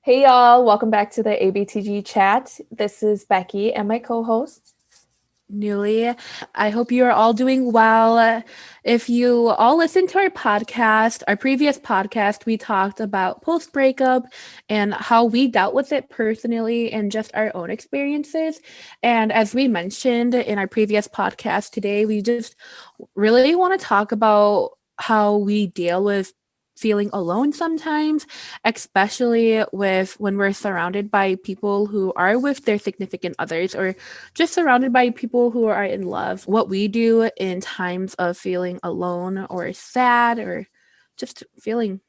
Hey y'all, welcome back to the ABTG chat. This is Becky and my co-host. Newly. I hope you are all doing well. If you all listened to our previous podcast, we talked about post breakup and how we dealt with it personally and just our own experiences. And as we mentioned in our previous podcast today, we just really want to talk about how we deal with feeling alone sometimes, especially with when we're surrounded by people who are with their significant others or just surrounded by people who are in love. What we do in times of feeling alone or sad or just feeling,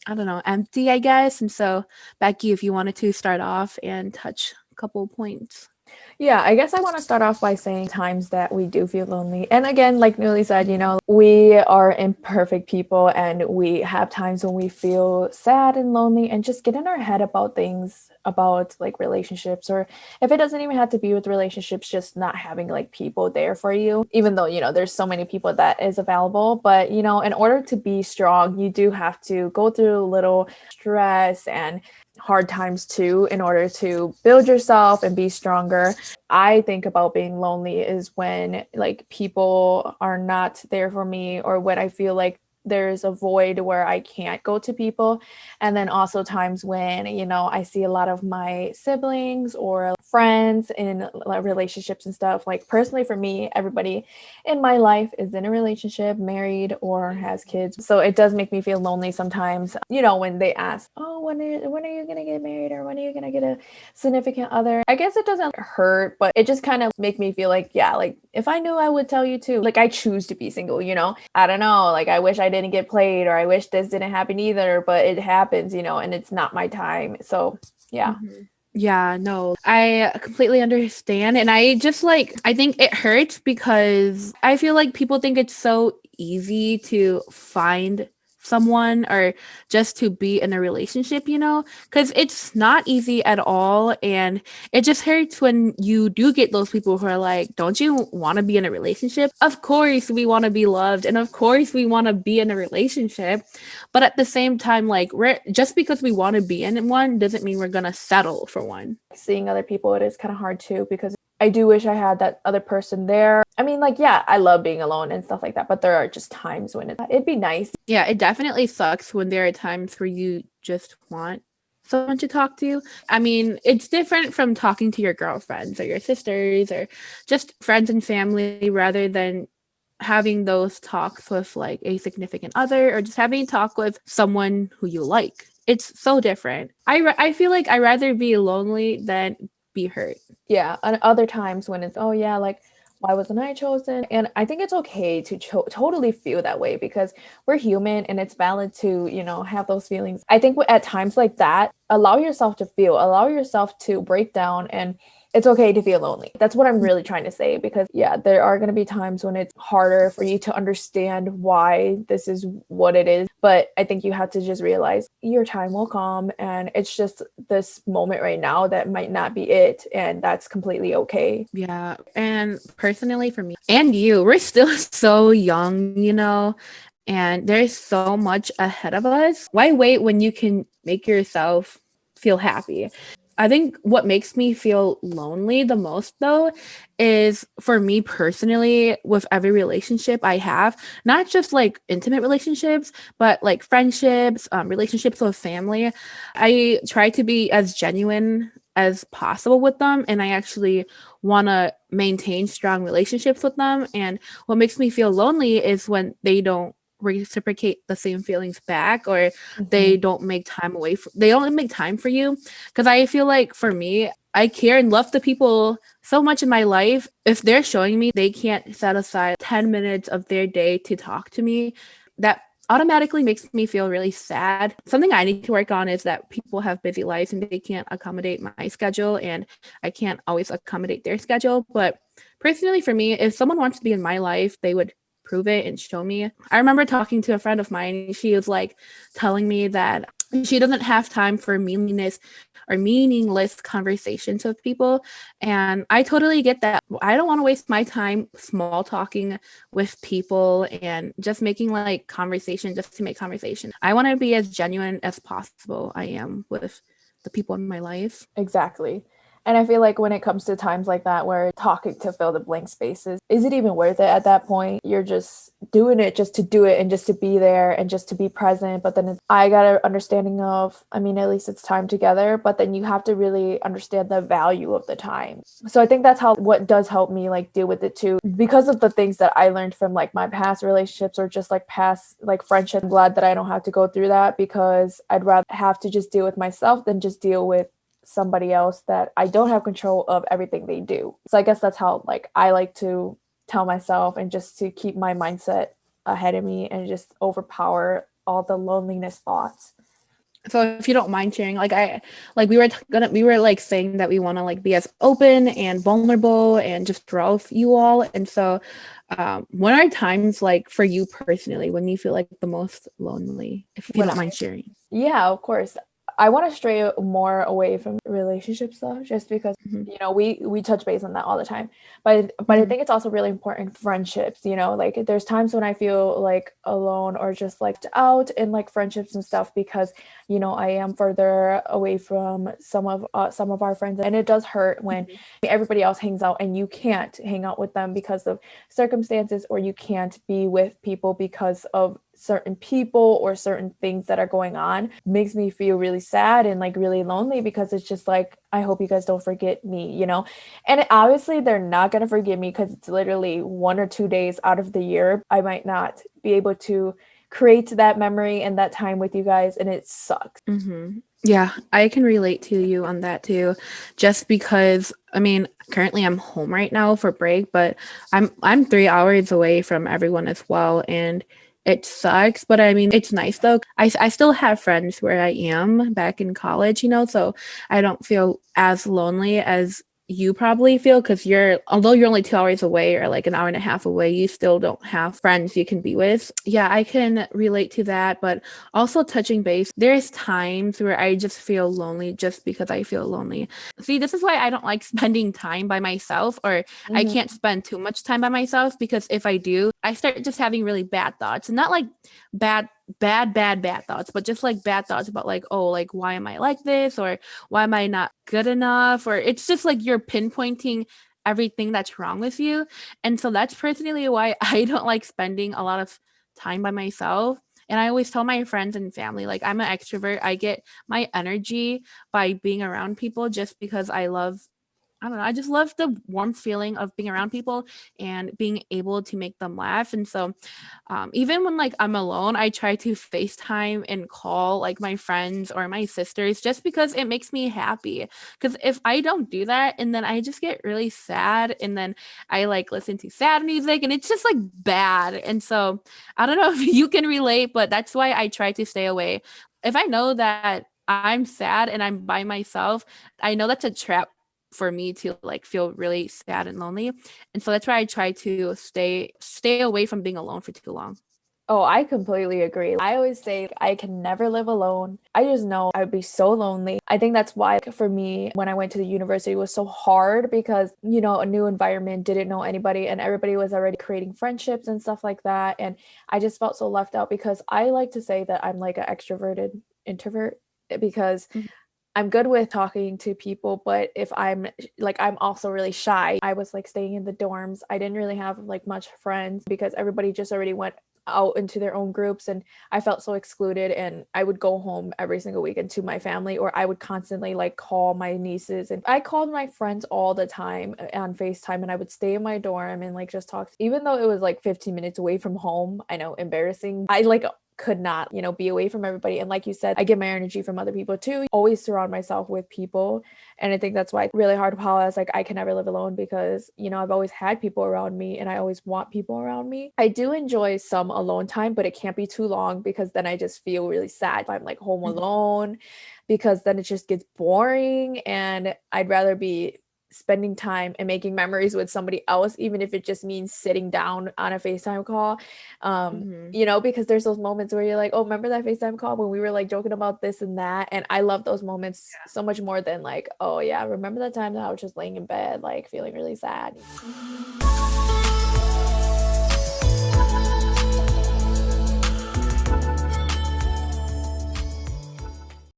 I don't know, empty, I guess. And so, Becky, if you wanted to start off and touch a couple points. Yeah, I guess I want to start off by saying times that we do feel lonely. And again, like Newly said, we are imperfect people and we have times when we feel sad and lonely and just get in our head about things about like relationships, or if it doesn't even have to be with relationships, just not having like people there for you, even though, there's so many people that is available. But, in order to be strong, you do have to go through a little stress and hard times too in order to build yourself and be stronger. I think about being lonely is when like people are not there for me, or when I feel like there's a void where I can't go to people. And then also times when, I see a lot of my siblings or friends in relationships and stuff. Like personally for me, everybody in my life is in a relationship, married, or has kids. So it does make me feel lonely sometimes, when they ask, oh, when are you going to get married, or when are you going to get a significant other? I guess it doesn't hurt, but it just kind of make me feel like, yeah, like if I knew, I would tell you too. Like I choose to be single, I don't know, like I wish I didn't get played, or I wish this didn't happen either, but it happens, and it's not my time. So yeah. Mm-hmm. Yeah, no, I completely understand. And I think it hurts because I feel like people think it's so easy to find someone or just to be in a relationship, because it's not easy at all. And it just hurts when you do get those people who are like, don't you want to be in a relationship? Of course, we want to be loved. And of course, we want to be in a relationship. But at the same time, like, just because we want to be in one doesn't mean we're going to settle for one. Seeing other people, it is kind of hard too, because I do wish I had that other person there. I mean, like, yeah, I love being alone and stuff like that, but there are just times when it'd be nice. Yeah, it definitely sucks when there are times where you just want someone to talk to. I mean, it's different from talking to your girlfriends or your sisters or just friends and family rather than having those talks with like a significant other or just having a talk with someone who you like. It's so different. I feel like I'd rather be lonely than be hurt. Yeah, and other times when it's, oh yeah, like, why wasn't I chosen? And I think it's okay to totally feel that way, because we're human and it's valid to, have those feelings. I think at times like that, allow yourself to feel, allow yourself to break down, and it's okay to feel lonely. That's what I'm really trying to say, because yeah, there are going to be times when it's harder for you to understand why this is what it is. But I think you have to just realize your time will come, and it's just this moment right now that might not be it. And that's completely okay. Yeah. And personally for me and you, we're still so young, and there's so much ahead of us. Why wait when you can make yourself feel happy? I think what makes me feel lonely the most, though, is for me personally, with every relationship I have, not just like intimate relationships, but like friendships, relationships with family. I try to be as genuine as possible with them, and I actually want to maintain strong relationships with them. And what makes me feel lonely is when they don't reciprocate the same feelings back, or Mhm. they don't make time for you. Because I feel like for me, I care and love the people so much in my life. If they're showing me they can't set aside 10 minutes of their day to talk to me, that automatically makes me feel really sad. Something I need to work on is that people have busy lives and they can't accommodate my schedule, and I can't always accommodate their schedule. But personally, for me, if someone wants to be in my life, they would prove it and show me. I remember talking to a friend of mine. She was like telling me that she doesn't have time for meaningless conversations with people. And I totally get that. I don't want to waste my time small talking with people and just making like conversation just to make conversation. I want to be as genuine as possible I am with the people in my life. Exactly. And I feel like when it comes to times like that where talking to fill the blank spaces, is it even worth it at that point? You're just doing it just to do it and just to be there and just to be present. But then I got an understanding of, I mean, at least it's time together, but then you have to really understand the value of the time. So I think that's how what does help me like deal with it too. Because of the things that I learned from like my past relationships or just like past like friendship, I'm glad that I don't have to go through that because I'd rather have to just deal with myself than just deal with somebody else that I don't have control of everything they do. So I guess that's how like I like to tell myself and just to keep my mindset ahead of me and just overpower all the loneliness thoughts. So if you don't mind sharing, we were like saying that we want to like be as open and vulnerable and just draw with you all. And so what are times like for you personally when you feel like the most lonely, if you When don't mind sharing? Yeah, of course. I want to stray more away from relationship stuff just because Mm-hmm. we touch base on that all the time. But I Mm-hmm. think it's also really important friendships, like there's times when I feel like alone or just like out in like friendships and stuff because I am further away from some of our friends and it does hurt when everybody else hangs out and you can't hang out with them because of circumstances or you can't be with people because of certain people or certain things that are going on makes me feel really sad and like really lonely because it's just like I hope you guys don't forget me. And obviously they're not going to forgive me because it's literally 1 or 2 days out of the year I might not be able to create that memory and that time with you guys and it sucks. Mm-hmm. Yeah, I can relate to you on that too. Just because, I mean, currently I'm home right now for break, but I'm 3 hours away from everyone as well, and it sucks. But I mean, it's nice though. I still have friends where I am back in college, so I don't feel as lonely as you probably feel because although you're only 2 hours away or like an hour and a half away, you still don't have friends you can be with. Yeah, I can relate to that, but also touching base, there's times where I just feel lonely just because I feel lonely. See, this is why I don't like spending time by myself, or I Mhm. can't spend too much time by myself because if I do, I start just having really bad thoughts. And not like bad thoughts, but just like bad thoughts about like, oh, like why am I like this? Or why am I not good enough? Or it's just like you're pinpointing everything that's wrong with you. And so that's personally why I don't like spending a lot of time by myself. And I always tell my friends and family, like, I'm an extrovert. I get my energy by being around people just because I don't know. I just love the warm feeling of being around people and being able to make them laugh. And so, even when like I'm alone, I try to FaceTime and call like my friends or my sisters just because it makes me happy. Because if I don't do that, and then I just get really sad, and then I like listen to sad music, and it's just like bad. And so, I don't know if you can relate, but that's why I try to stay away. If I know that I'm sad and I'm by myself, I know that's a trap for me to like feel really sad and lonely. And so that's why I try to stay away from being alone for too long. Oh, I completely agree. I always say I can never live alone. I just know I would be so lonely. I think that's why for me, when I went to the university, it was so hard because, a new environment, didn't know anybody, and everybody was already creating friendships and stuff like that. And I just felt so left out because I like to say that I'm like an extroverted introvert because Mhm. I'm good with talking to people, but if I'm also really shy. I was like staying in the dorms. I didn't really have like much friends because everybody just already went out into their own groups and I felt so excluded and I would go home every single weekend to my family or I would constantly like call my nieces and I called my friends all the time on FaceTime and I would stay in my dorm and like just talk even though it was like 15 minutes away from home. I know, embarrassing. I like could not, be away from everybody. And like you said, I get my energy from other people too. Always surround myself with people. And I think that's why it's really hard how I was like, I can never live alone because, I've always had people around me and I always want people around me. I do enjoy some alone time, but it can't be too long because then I just feel really sad if I'm like home alone because then it just gets boring and I'd rather be spending time and making memories with somebody else, even if it just means sitting down on a FaceTime call. Mhm. Because there's those moments where you're like, oh, remember that FaceTime call when we were like joking about this and that? And I love those moments so much more than like, oh yeah, remember that time that I was just laying in bed, like feeling really sad.